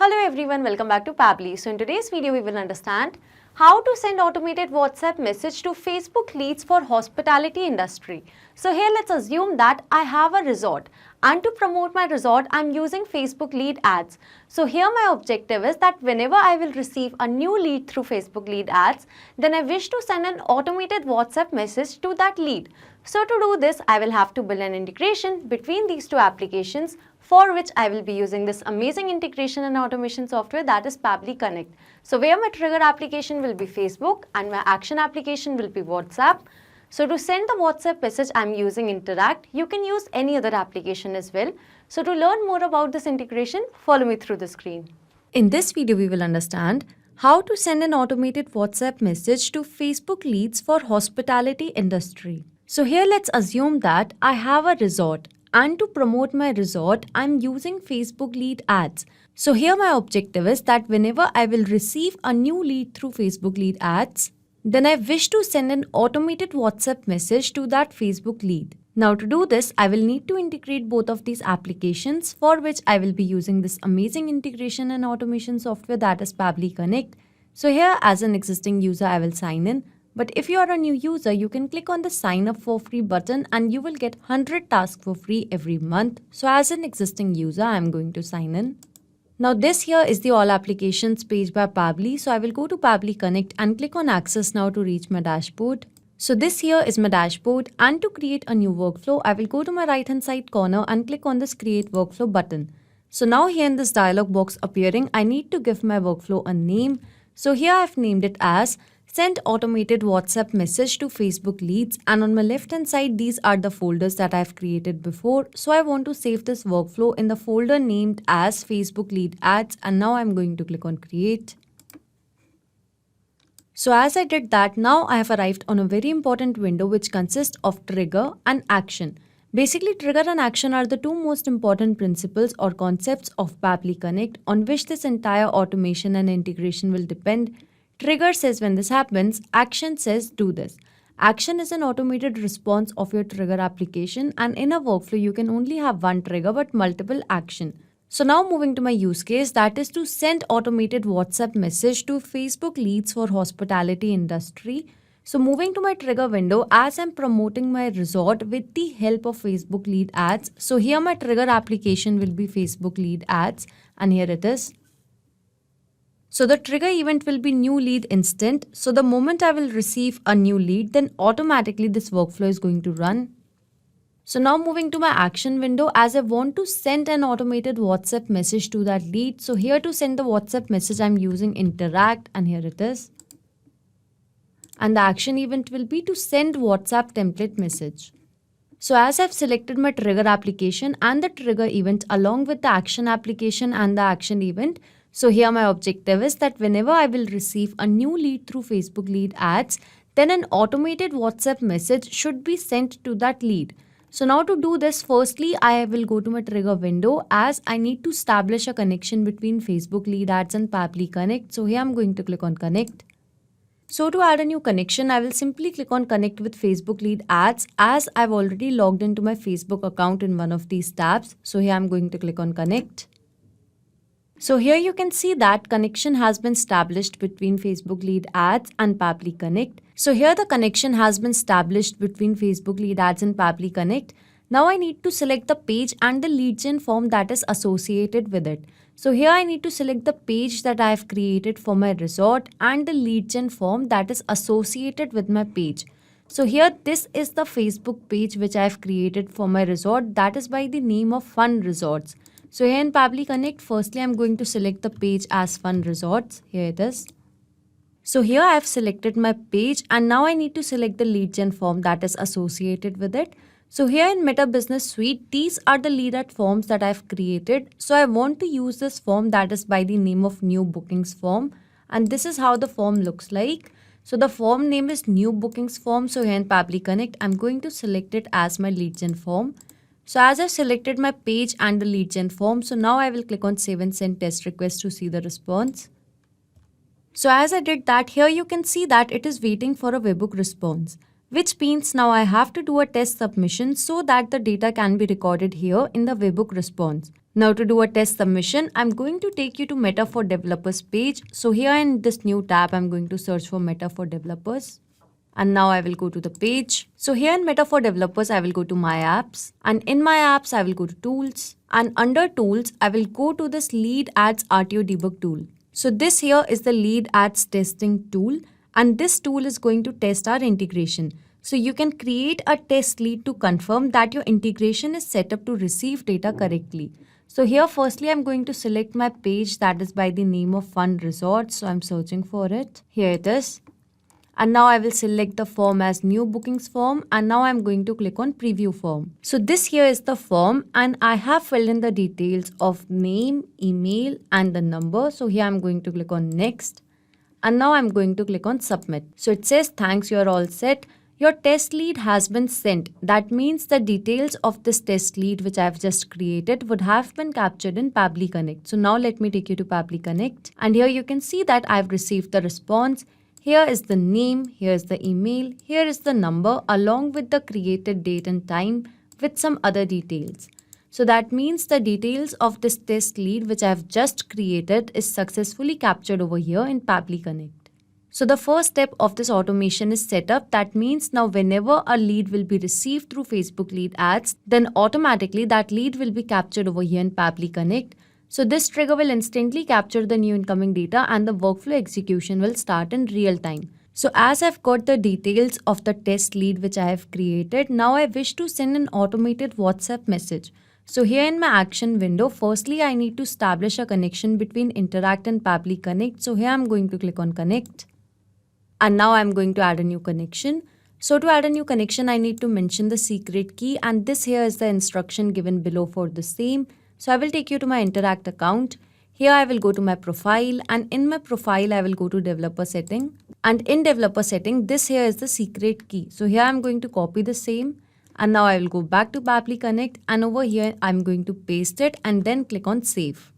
Hello everyone, welcome back to Pabbly. So in today's video, we will understand how to send automated WhatsApp message to Facebook leads for hospitality industry. So here let's assume that I have a resort and to promote my resort, I'm using Facebook lead ads. So here my objective is that whenever I will receive a new lead through Facebook lead ads, then I wish to send an automated WhatsApp message to that lead. So to do this, I will have to build an integration between these two applications, for which I will be using this amazing integration and automation software, that is Pabbly Connect. So where my trigger application will be Facebook and my action application will be WhatsApp. So to send the WhatsApp message, I am using Interact. You can use any other application as well. So to learn more about this integration, follow me through the screen. In this video, we will understand how to send an automated WhatsApp message to Facebook leads for hospitality industry. So here let's assume that I have a resort. And to promote my resort, I'm using Facebook lead ads. So here my objective is that whenever I will receive a new lead through Facebook lead ads, then I wish to send an automated WhatsApp message to that Facebook lead. Now to do this, I will need to integrate both of these applications, for which I will be using this amazing integration and automation software, that is Pabbly Connect. So here as an existing user, I will sign in. But if you are a new user, you can click on the sign up for free button and you will get 100 tasks for free every month. So as an existing user, I am going to sign in. Now this here is the all applications page by Pabbly. So I will go to Pabbly Connect and click on access now to reach my dashboard. So this here is my dashboard, and to create a new workflow, I will go to my right hand side corner and click on this create workflow button. So now here in this dialog box appearing, I need to give my workflow a name. So here I've named it as send automated WhatsApp message to Facebook leads, and on my left hand side these are the folders that I've created before. So I want to save this workflow in the folder named as Facebook lead ads, and now I'm going to click on create. So as I did that, now I have arrived on a very important window which consists of trigger and action. Basically, trigger and action are the two most important principles or concepts of Pabbly Connect, on which this entire automation and integration will depend. Trigger says when this happens, action says do this. Action is an automated response of your trigger application, and in a workflow you can only have one trigger but multiple action. So now moving to my use case, that is to send automated WhatsApp message to Facebook leads for hospitality industry. So moving to my trigger window, as I'm promoting my resort with the help of Facebook lead ads. So here my trigger application will be Facebook lead ads, and here it is. So the trigger event will be new lead instant. So the moment I will receive a new lead, then automatically this workflow is going to run. So now moving to my action window, as I want to send an automated WhatsApp message to that lead. So here to send the WhatsApp message, I'm using Interact, and here it is. And the action event will be to send WhatsApp template message. So as I've selected my trigger application and the trigger event along with the action application and the action event, so here my objective is that whenever I will receive a new lead through Facebook lead ads, then an automated WhatsApp message should be sent to that lead. So now to do this, firstly, I will go to my trigger window, as I need to establish a connection between Facebook lead ads and Pabbly Connect. So here I'm going to click on connect. So to add a new connection, I will simply click on connect with Facebook lead ads, as I've already logged into my Facebook account in one of these tabs. So here I'm going to click on connect. So here you can see that connection has been established between Facebook lead ads and Pabbly Connect. So here the connection has been established between Facebook lead ads and Pabbly Connect. Now I need to select the page and the lead gen form that is associated with it. So here I need to select the page that I have created for my resort and the lead gen form that is associated with my page. So here this is the Facebook page which I have created for my resort, that is by the name of Fun Resorts. So here in Pabbly Connect, firstly I'm going to select the page as Fun Resorts. Here it is. So here I have selected my page, and now I need to select the lead gen form that is associated with it. So here in Meta Business Suite, these are the lead ad forms that I've created. So I want to use this form that is by the name of New Bookings form, and this is how the form looks like. So the form name is New Bookings form. So here in Pabbly Connect, I'm going to select it as my lead gen form. So as I've selected my page and the lead gen form, so now I will click on save and send test request to see the response. So as I did that, here you can see that it is waiting for a webhook response. which means now I have to do a test submission so that the data can be recorded here in the webhook response. Now to do a test submission, I'm going to take you to Meta for Developers page. So here in this new tab, I'm going to search for Meta for Developers. And now I will go to the page. So here in Meta for Developers, I will go to My Apps. And in My Apps, I will go to Tools. And under Tools, I will go to this Lead Ads RTO Debug tool. So this here is the Lead Ads Testing tool. And this tool is going to test our integration. So you can create a test lead to confirm that your integration is set up to receive data correctly. So here firstly, I'm going to select my page that is by the name of Fun Resort. So I'm searching for it. Here it is. And now I will select the form as new bookings form, and now I'm going to click on preview form. So this here is the form, and I have filled in the details of name, email and the number. So here I'm going to click on next, and now I'm going to click on submit. So it says thanks, you're all set. Your test lead has been sent. That means the details of this test lead which I've just created would have been captured in Pabbly Connect. So now let me take you to Pabbly Connect, and here you can see that I've received the response. Here is the name, here is the email, here is the number along with the created date and time with some other details. So that means the details of this test lead which I have just created is successfully captured over here in Pabbly Connect. So the first step of this automation is set up. That means now whenever a lead will be received through Facebook lead ads, then automatically that lead will be captured over here in Pabbly Connect. So this trigger will instantly capture the new incoming data and the workflow execution will start in real time. So as I've got the details of the test lead which I have created, now I wish to send an automated WhatsApp message. So here in my action window, firstly I need to establish a connection between Interact and Pabbly Connect. So here I'm going to click on connect. And now I'm going to add a new connection. So to add a new connection, I need to mention the secret key, and this here is the instruction given below for the same. So I will take you to my Interact account. Here I will go to my profile, and in my profile I will go to developer setting, and in developer setting this here is the secret key. So here I'm going to copy the same, and now I will go back to Pabbly Connect, and over here I'm going to paste it and then click on save.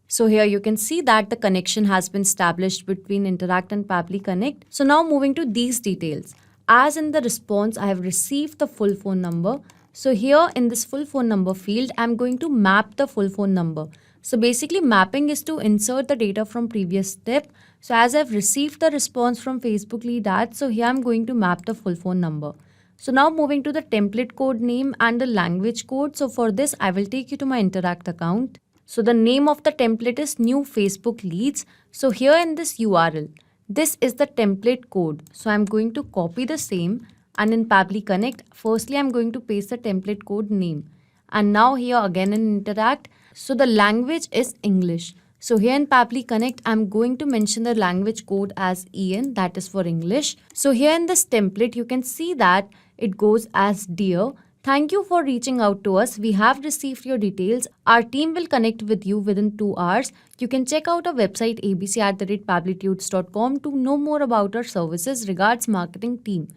So here you can see that the connection has been established between Interact and Pabbly Connect. So now moving to these details. As in the response, I have received the full phone number. So here in this full phone number field, I'm going to map the full phone number. So basically mapping is to insert the data from previous step. So as I've received the response from Facebook lead ads, so here I'm going to map the full phone number. So now moving to the template code name and the language code. So for this, I will take you to my Interact account. So the name of the template is new Facebook leads. So here in this URL, this is the template code. So I'm going to copy the same. And in Pabbly Connect, firstly, I'm going to paste the template code name. And now here again in Interact, so the language is English. So here in Pabbly Connect, I'm going to mention the language code as EN, that is for English. So here in this template, you can see that it goes as Dear. Thank you for reaching out to us. We have received your details. Our team will connect with you within 2 hours. You can check out our website abc@pabblytudes.com to know more about our services. Regards, marketing team.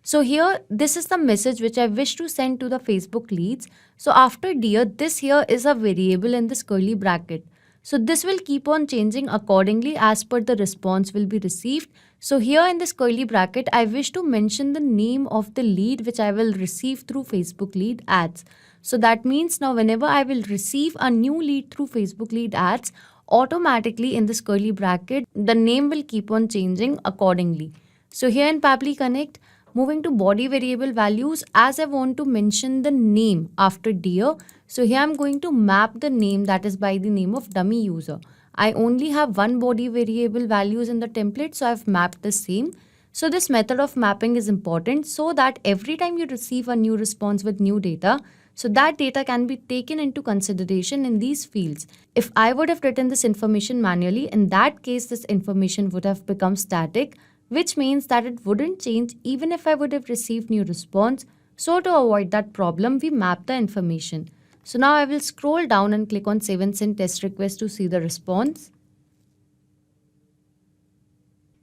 So here, this is the message which I wish to send to the Facebook leads. So after Dear, this here is a variable in this curly bracket. So this will keep on changing accordingly as per the response will be received. So here in this curly bracket, I wish to mention the name of the lead which I will receive through Facebook lead ads. So that means now whenever I will receive a new lead through Facebook lead ads, automatically in this curly bracket, the name will keep on changing accordingly. So here in Pabbly Connect, moving to body variable values, as I want to mention the name after Dear. So here I'm going to map the name that is by the name of dummy user. I only have one body variable values in the template, so I've mapped the same. So this method of mapping is important so that every time you receive a new response with new data, so that data can be taken into consideration in these fields. If I would have written this information manually, in that case, this information would have become static, which means that it wouldn't change even if I would have received new response. So to avoid that problem, we map the information. So now I will scroll down and click on Save and Send Test Request to see the response.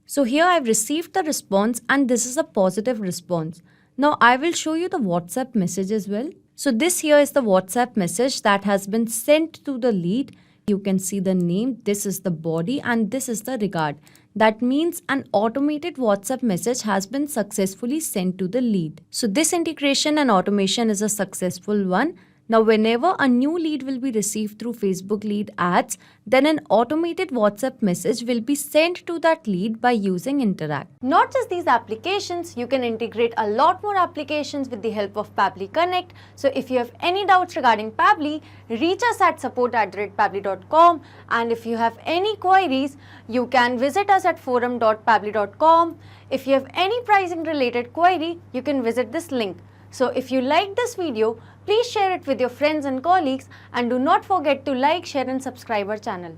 So here I've received the response and this is a positive response. Now I will show you the WhatsApp message as well. So this here is the WhatsApp message that has been sent to the lead. You can see the name, this is the body, and this is the regard. That means an automated WhatsApp message has been successfully sent to the lead. So this integration and automation is a successful one. Now, whenever a new lead will be received through Facebook lead ads, then an automated WhatsApp message will be sent to that lead by using Interact. Not just these applications, you can integrate a lot more applications with the help of Pabbly Connect. So if you have any doubts regarding Pabbly, reach us at support@pabbly.com, and if you have any queries, you can visit us at forum.pabbly.com. If you have any pricing related query, you can visit this link. So if you like this video, please share it with your friends and colleagues, and do not forget to like, share and subscribe our channel.